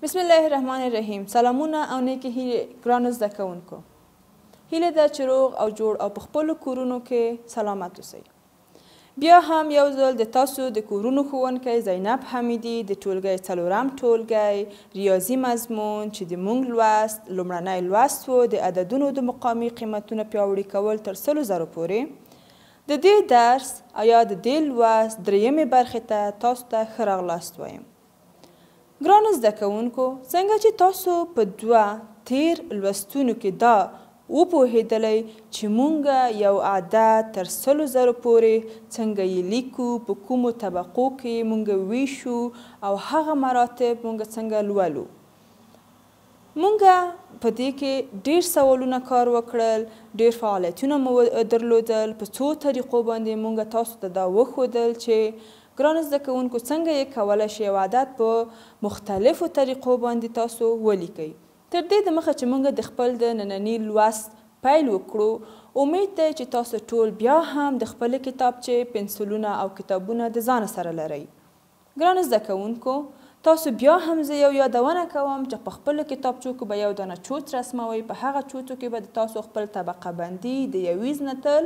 بسم الله الرحمن الرحیم. سلامونه او نیکې هیلې ګرانو زده کوونکو. هیله ده چې روغ او جوړ او په خپلو کورونو کې سلامت اوسئ. بیا هم یو ځل د تاسو د کورونو ښوونکی زینب حمیدي د ټولګی څلورم ټولګی ریاضي مضمون چې د موږ لوست لومړنی لوست و د عددونو د مقامي قیمتونه پیاوړي کول تر 100,000 پورې د دې درس او یا د دې لوست درېیمې برخې ته تاسو ته ښه راغلاست وایم. ګرانو زده کوونکو، څنګه چې تاسو په دوه تیر لوستونو کې دا وپوهېدلی چې موږ یو عدد تر 100,000 پورې څنګه یې لیکو، په کومو طبقو کې موږ ویشو او هغه مراتب موږ څنګه لولو. موږ په دې کې ډېر سوالونه کار وکړل، ډېر فعالیتونه مو درلودل. په څو طریقو باندې موږ تاسو ته دا وښودل چې ګرانو زده کوونکو څنګه یې کولی شئ یو عدد په مختلفو طریقو باندې تاسو ولیکئ. تر دې دمخه چې موږ د خپل د ننني لوست پیل وکړو، امید دی چې تاسو ټول بیا هم د خپلې کتابچې پنسلونه او کتابونه د ځان سره لرئ. ګرانو زده کوونکو، تاسو بیا هم زه یو یادونه کوم چې په خپلو کتابچو کې به یو دانه چوت رسموئ. په هغه چوتو کې به تاسو خپل طبقه بندي د یویز نه تر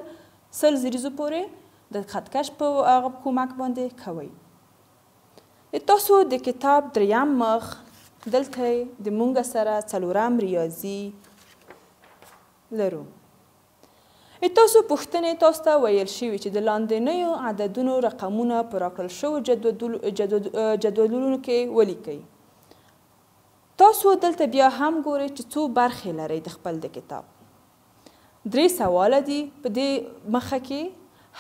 100 زریزو پورې د خطکش په هغه کومک باندې کوئ. تاسو د کتاب دریم مخ دلته د مونږ سره څلورم ریاضي لرو. تاسو پوښتنې تاسو ته ویل شوي چې د لاندنیو عددونو رقمونه په راکړل شوو جدولونو کې ولیکئ. تاسو دلته بیا هم ګورئ چې څو برخې لرئ د خپل د کتاب. 3 سواله دي په دې مخه کې.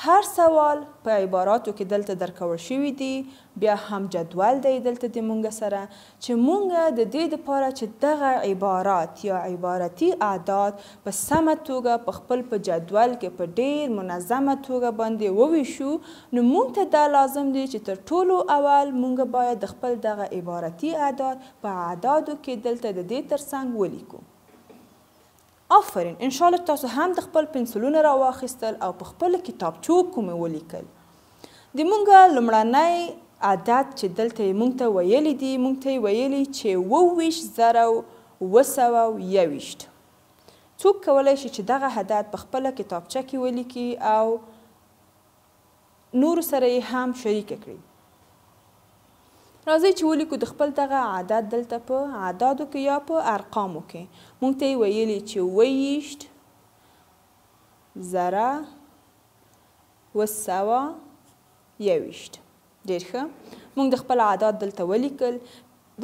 هر سوال په عباراتو کې دلته درکول شوي دي. بیا هم جدول دی دلته د مونږ سره چې مونږ د دې دپاره چې دغه عبارات یا عبارتي اعداد په سمه توګه په خپل په جدول کې په ډېر منظمه توګه باندې وویشو، نو مونږ ته دا لازم دی چې تر ټولو اول مونږ باید د خپل دغه عبارتي اعداد په اعدادو کې دلته د دې ترڅنګ ولیکو. آفرین، انشاءالله تاسو هم د خپل پنسلونه راواخیستل او په خپل کتابچو کومې ولیکل. د مونږ لومړنی عدد چې دلته یې مونږ ته ویلی دي، مونږ ته یې ویلي چې 22,921. څوک کولی شي چې دغه عدد په خپله کتابچه کې ولیکي او نورو سره یې هم شریکه کړي. راځئ چې ولیکو د خپل دغه عدد دلته په اعدادو کې یا په ارقامو کې. مونږ ته یې ویلي چې 22,921. ډېر ښه. مونږ د خپل اعداد دلته ولیکل.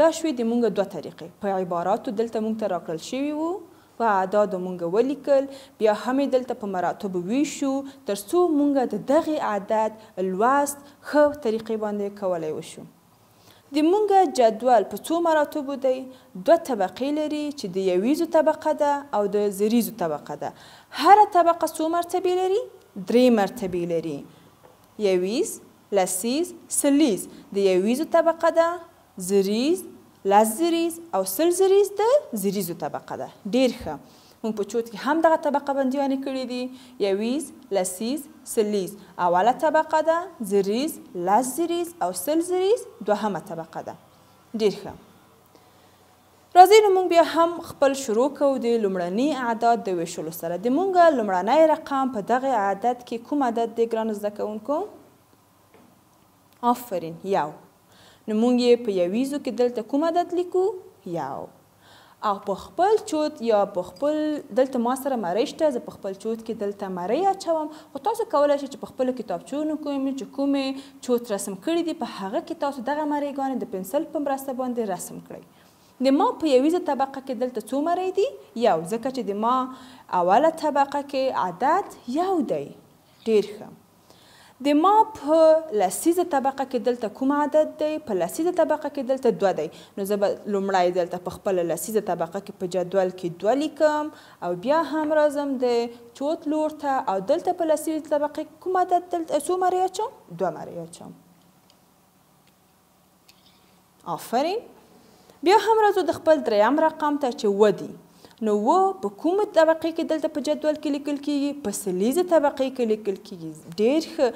دا شوې د مونږ 2 طریقې. په عباراتو دلته مونږ ته راکړل شوي وو، په اعدادو مونږ ولیکل، بیا هم یې دلته په مراتبو ویشو تر څو مونږ د دغې عدد لوست ښه طریقې باندې کولی وشو. د مونږ جدول په څو مراتبو دی؟ 2 طبقې لري چې د یویزو طبقه ده او د زریزو طبقه ده. هره طبقه څو مرتبې لري؟ 3 مرتبې لري. یویز، لسیز، سلیز د یویزو طبقه ده، زریز، لس زریز او 100 زریز د زریزو طبقه ده. ډېر ښه. مونږ په چوت کې هم دغه طبقه بندیانې کړي دي. یویز، لسیز، سلیز اوله طبقه ده، زریز، لس زریز او 100 زریز دوهمه طبقه ده. ډېر ښه. راځئ نو مونږ بیا هم خپل شروع کوو د لومړني اعداد د ویشلو سره. د مونږ لومړنی رقم په دغه عدد کې کوم عدد دی ګرانو زده کوونکو؟ آفرین، 1. نو مونږ یې په یویزو کې دلته کوم عدد لیکو؟ 1. او په خپل چوت یا په خپل دلته ما سره مرۍ شته، زه په خپل چوت کې دلته مرۍ اچوم، خو تاسو کولی شئ چې په خپلو کتابچونو کې چې کومې چوت رسم کړي دي په هغه کې تاسو دغه مرۍ د پنسل په مرسته باندې رسم کړئ. د ما په یویزه طبقه کې دلته څو مرۍ دي؟ 1، ځکه چې د ما اوله طبقه کې عدد 1 دی. ډېر ښه. د ما په لسیزه طبقه کې دلته کوم عدد دی؟ په لسیزه طبقه کې دلته 2 دی. نو زه به لومړی دلته په خپله لسیزه طبقه کې په جدول کې 2 لیکم او بیا هم راځم د چوت لور ته او دلته په لسیزه طبقه کې کوم عدد دلته څو مرۍ اچوم؟ 2 مرۍ اچوم. آفرین. بیا هم راځو د خپل دریم رقم ته چې 7 دی. نو په کومه طبقې کې دلته په جدول کې لیکل کیږي؟ په سلیزه طبقې کې لیکل کیږي. ډېر ښه.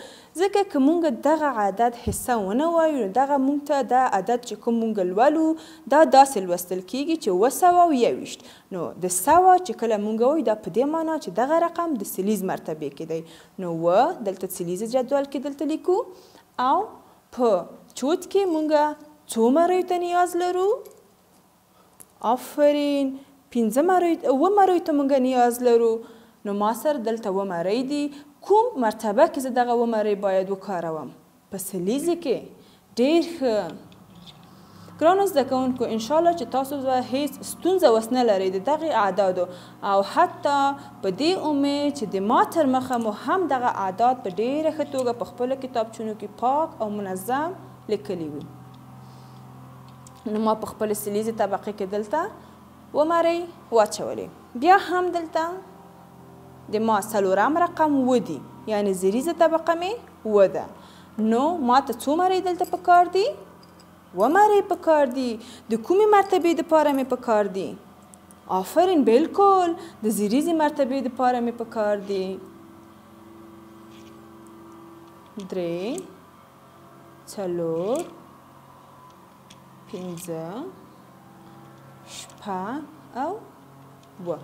ځکه که موږ دغه عدد حصه ونه وایو نو دغه موږ ته دا عدد چې کوم موږ لولو دا داسې لوستل کیږي چې 221. نو د 100 چې کله موږ وایو دا په دې معنا چې دغه رقم د سلیز مرتبې کې دی. نو دلته سلیزه جدول کې دلته لیکو او په چوت کې موږ څو مریو ته نیاز لرو؟ آفرین، 5 مریو ته موږ نیاز لرو. نو ما سره دلته 2 مری دي. کوم مرتبه کې زه دغه 2 مری باید وکاروم؟ په سلیزه کې. ډېر ښه. ګرانو زده کوونکو انشاءالله چې تاسو هیڅ ستونزه اوس نه لرئ د دغې اعدادو او حتی په دې امید چې د ما تر مخه مو هم دغه اعداد په ډېره ښه توګه په خپلو کتابچونو کې پاک او منظم لیکلي وي. نو ما په خپلې سلیزې طبقې کې دلته 2 مری واچولې. بیا هم دلته د ما 4م رقم 2 دي، یعنې زریزه طبقه مې 2 ده. نو ما ته څو مری دلته پکار دي؟ 2 مری پکار دي. د کومې مرتبې دپاره مې پکار دي؟ آفرین، بالکل د زریزې مرتبې دپاره مې پکار دي. 3 4 5 6 او 2.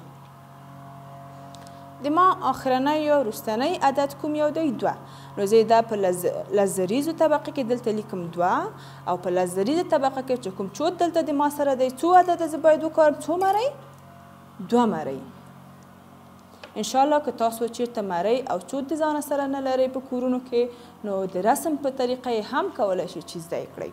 د ما آخرنی یا وروستنی عدد کوم یو دی؟ 2. نو زه دا په لزریزو طبقه کې دلته لیکم 2 او په لزریزه طبقه کې چې کوم چوت دلته د ما سره دی څو عدده زه باید وکارم؟ څو مری؟ 2 مری. انشاءالله که تاسو چیرته مری او چوت د ځان سره نه لرئ په کورونو کې نو د رسم په طریقه یې هم کولی شئ چې زده یې کړئ.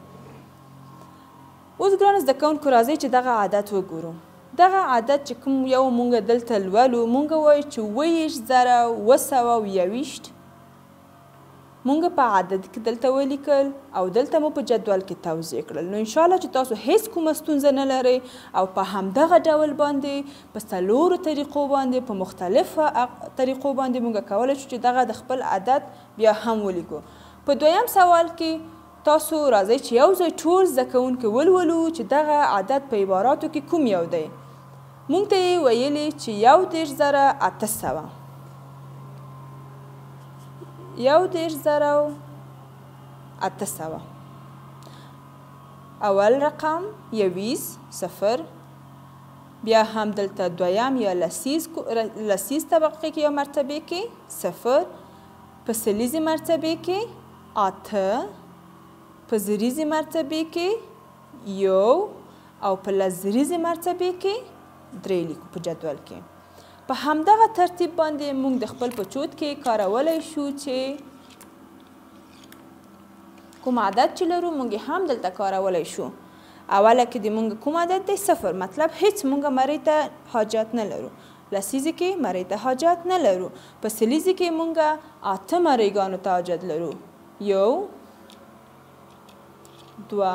اوس ګرانو زده کوونکو راځئ چې دغه عادت وګورو. دغه عادت چې کوم یو مونږ دلته لولو مونږ وایو چې 2,221 مونږ په عدد کې دلته ولیکل او دلته مو په جدول کې توضیح کړل. نو انشاءالله چې تاسو هیڅ کومه ستونزه نه لرئ او په همدغه ډول باندې په 4 طریقو باندې په مختلفو طریقو باندې مونږ کولی شو چې دغه د خپل عدد بیا هم ولیکو. په 2م سوال کې تاسو راځئ چې یو ځای ټول زده کوونکي ولولو چې دغه عدد په عباراتو کې کوم یو دی. مونږ ته یې ویلي چې 11,800 11,800 اول رقم 0 بیا هم دلته 2م یا لسیز طبقه کې یا مرتبه کې 0 په سلیزې مرتبه کې 8 په زریزې مرتبه کې 1 او په لزریزې مرتبه کې 3 لیکو په جدول کې. په همدغه ترتیب باندې موږ د خپل په چوت کې کارولی شو چې کوم عدد چې لرو موږ هم دلته کارولی شو. اوله کې د موږ کوم عدد دی؟ 0. مطلب هیڅ موږ مری ته حاجت نه لرو. لسیزې کې مری ته حاجت نه لرو. په سلیزې کې موږ 8 مریګانو ته حاجت لرو. 1 2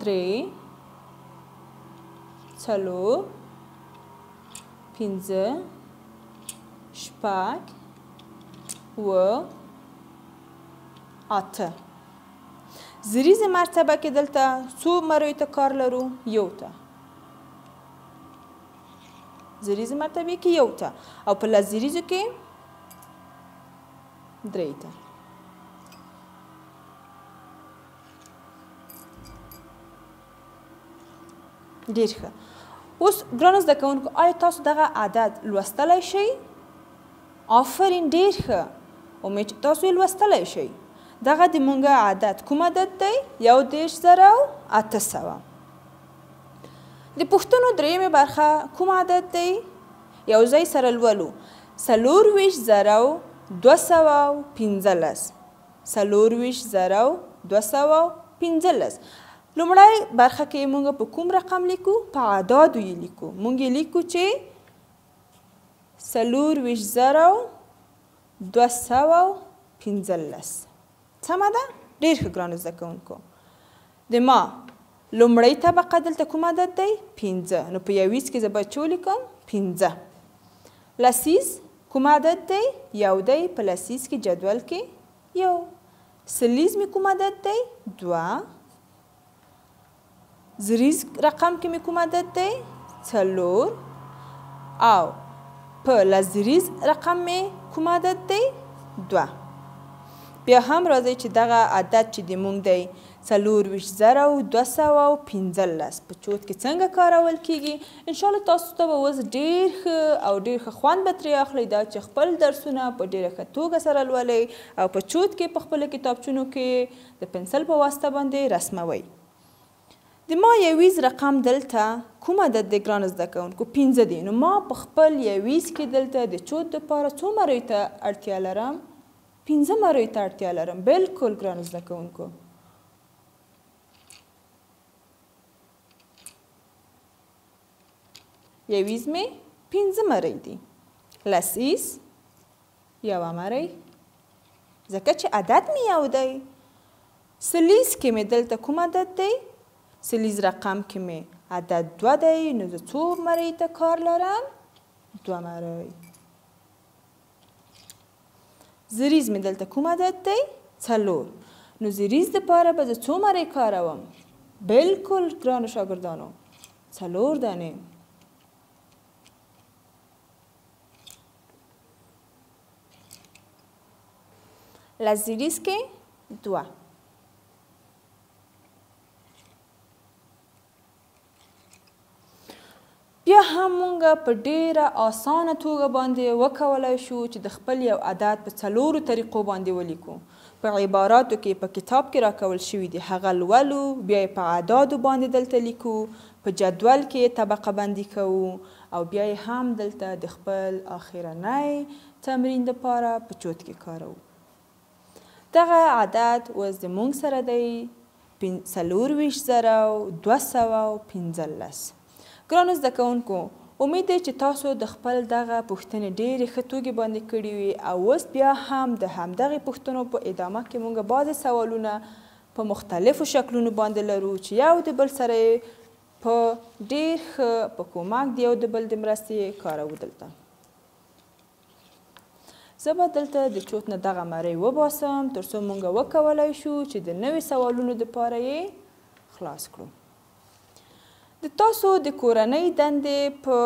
3 4 5 6 و 8. زریزه مرتبه کې دلته څو مریو ته کار لرو؟ 1 ته. زریزه مرتبه کې 1 ته او په لزریزو کې 3 ته. ډېر ښه. اوس ګرانو زده کوونکو آیا تاسو دغه عدد لوستلی شئ؟ آفرین، ډېر ښه. امید چې تاسو یې لوستلی شئ. دغه د مونږ عدد کوم عدد دی؟ 11,800. د پوښتنو درېیمې برخه کوم عدد دی؟ یو ځای سره لولو. 24,215 24,215. لومړی برخه کې موږ په کوم رقم لیکو؟ په اعدادو یې لیکو. موږ یې لیکو چې 24,215. سمه ده؟ ډېر ښه ګرانو زده کوونکو. د ما لومړی طبقه دلته کوم عدد دی؟ 5. نو په یویز کې زه باید څه ولیکم؟ 5. لسیز کوم عدد دی؟ 1 دی. په لسیز کې جدول کې 1. سلیز مې کوم عدد دی؟ 2. زریز رقم کې مې کوم عدد دی؟ 4 او په لزریز رقم مې کوم عدد دی؟ 2. بیا هم راځئ چې دغه عدد چې د مونږ دی 4,215 په چوت کې څنګه کارول کیږي. انشاءالله تاسو ته به اوس ډېر ښه او ډېر ښه خوند به ترې اخلئ دا چې خپل درسونه په ډېره ښه توګه سره لولئ او په چوت کې په خپلو کتابچونو کې د پنسل په واسطه باندې رسموئ. د ما یویز رقم دلته کوم عدد دی ګرانو زده کوونکو؟ 5 دی. نو ما په خپل یویز کې دلته د چوت دپاره څو مریو ته اړتیا لرم؟ 15 مریو ته اړتیا لرم. بلکل ګرانو زده کوونکو. یویز مې 15 مری دي. لسیز 1 مری ځکه چې عدد مې یو دی. سلیز کې مې دلته کوم عدد دی؟ سلیز رقم کې مې عدد 2 دی. نو زه څو مری ته کار لرم؟ 2 مری. زریز مې دلته کوم عدد دی؟ 4. نو زریز دپاره به زه څو مری کاروم؟ بلکل ګرانو شاګردانو 4 دانې. لزریز کې 2. بیا هم مونږ په ډیره اسانه توګه باندې وکولای شو چې د خپل یو عدد په 4 طریقو باندې ولیکو. په عباراتو کې په کتاب کې راکول شوي دي هغه لولو، بیا یې په اعدادو باندې دلته لیکو، په جدول کې طبقه بندي کوو او بیا یې هم دلته د خپل آخرنی تمرین دپاره په چوت کې کاروو. دغه عدد اوس زموږ سره دی 4,215. ګرانو زده کوونکو امید دی چې تاسو د خپل دغه پوښتنې ډېرې ښه توګې باندې کړي وي او اوس بیا هم د همدغې پوښتنو په ادامه کې موږ بعضې سوالونه په مختلفو شکلونو باندې لرو چې یو د بل سره په ډېر ښه په کومک د یو د بل د مرستې کاروو. دلته زه به دلته د چوت نه دغه مری وباسم تر څو موږ وکولی شو چې د نوي سوالونو دپاره یې خلاص کړو. د تاسو د کورنۍ دندې په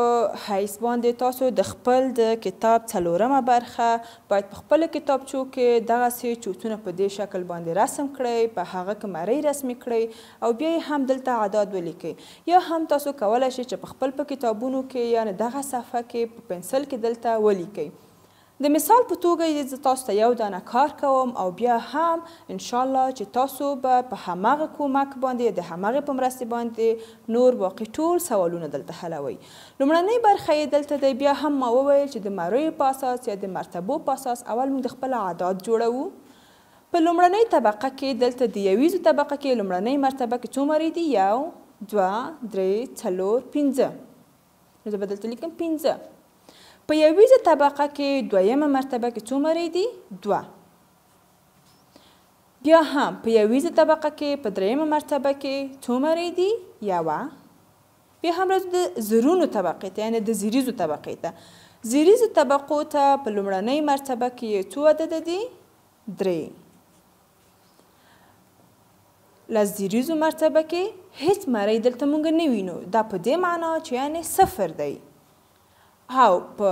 حیث باندې تاسو د خپل د کتاب 4مه برخه باید په خپله کتابچو کې دغسې چوتونه په دې شکل باندې رسم کړئ، په هغه کې مری رسمي کړئ او بیا یې هم دلته اعداد ولیکئ. یا هم تاسو کولی شئ چې په خپل په کتابونو کې یعنې دغه صفحه کې په پنسل کې دلته ولیکئ. د مثال په توګه زه تاسو ته یو دانه کار کوم او بیا هم انشاءالله چې تاسو به په همغه کومک باندې د همغې په مرستې باندې نور باقي ټول سوالونه دلته حلوئ. لومړنۍ برخه یې دلته دی. بیا هم ما وویل چې د مریو په اساس یا د مرتبو په اساس اول موږ د خپل اعداد جوړوو. په لومړنۍ طبقه کې دلته د یویزو طبقه کې لومړنۍ مرتبه کې څو مری دي؟ 1 2 3 4 5. نو زه به دلته لیکم 5. په یویزه طبقه کې دویمه مرتبه کې څو مری دي؟ 2. بیا هم په یویزه طبقه کې په دریمه مرتبه کې څو مری دي؟ 1. بیا هم راځو د زرونو طبقې ته یعنې د زریزو طبقې ته. زریزو طبقو ته په لومړنۍ مرتبه کې څو عدده دي؟ 3. له زریزو مرتبه کې هیڅ مری دلته موږ نه وینو. دا په دې معنا چې یعنې 0 دی. او په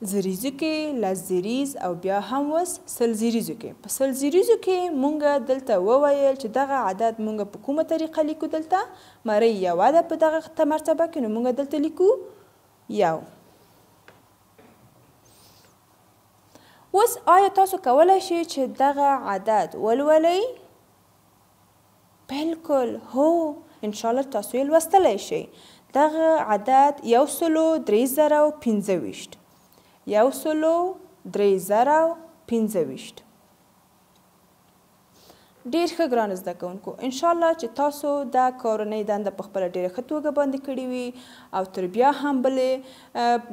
زریزو کې لزریز او بیا هم اوس سلزریزو کې. په سلزریزو کې مونږ دلته وویل چې دغه عدد مونږ په کومه طریقه لیکو؟ دلته مری یوه ده په دغه مرتبه کې، نو مونږ دلته لیکو 1. اوس آیا تاسو کولی شئ چې دغه عدد ولولئ؟ بلکل هو، انشاءالله تاسو یې لوستلی شئ. دغه عدد 1,325. 1,325. ډېر ښه ګرانو زده کوونکو، انشاءالله چې تاسو دا کورنۍ دنده په خپله ډېره ښه توګه باندې کړې وي او تر بیا هم بلې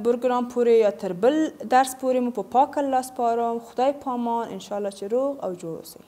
پروګرام پورې یا تر بل درس پورې مو په پاک الله سپارم. خدای پامان. انشاءالله چې روغ او جوړ اوسئ.